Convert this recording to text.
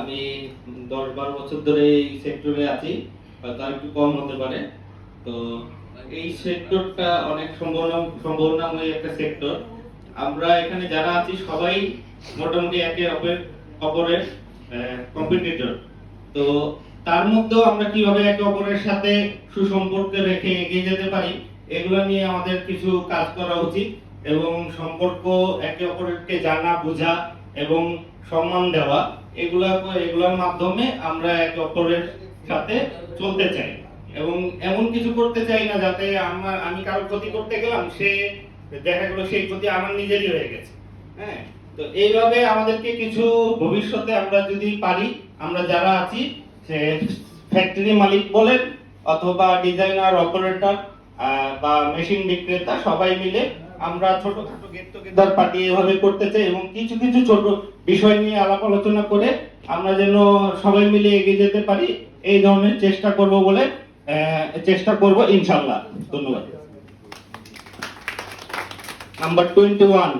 আমি 10-12 বছর ধরে এই সেক্টরে আছি, তার একটু কম হতে পারে। তো এই সেক্টরটা অনেক সম্ভাবনাময় একটা সেক্টর। আমরা এখানে যারা আছি সবাই মোটামুটি একে অপরের কম্পিটিটর। তো তার মধ্যেও আমরা কিভাবে একে অপরের সাথে সুসম্পর্ক রেখে এগিয়ে যেতে পারি, এগুলো নিয়ে আমাদের কিছু কাজ করা উচিত এবং সম্পর্ক একে অপরকে জানা, বোঝা এবং সম্মান দেওয়া, এগুলোর মাধ্যমে আমরা একে অপরের সাথে চলতে চাই এবং এমন কিছু করতে চাই না যাতে আমি কারো ক্ষতি করতে গেলাম, সে দেখা গেল সেই ক্ষতি আমার নিজেরই হয়ে গেছে। হ্যাঁ, তো এইভাবে আমাদেরকে কিছু ভবিষ্যতে আমরা যদি পারি, আমরা যারা আছি সে ফ্যাক্টরি মালিক বলেন অথবা ডিজাইনার, অপারেটর বা মেশিন বিক্রেতা, সবাই মিলে আমরা ছোটখাটো গেট টুগেদার পার্টি এভাবে করতে চাই এবং কিছু কিছু ছোট বিষয় নিয়ে আলাপ আলোচনা করে আমরা যেন সবাই মিলে এগিয়ে যেতে পারি, এই ধরনের চেষ্টা করব ইনশাআল্লাহ। ধন্যবাদ। নাম্বার 21।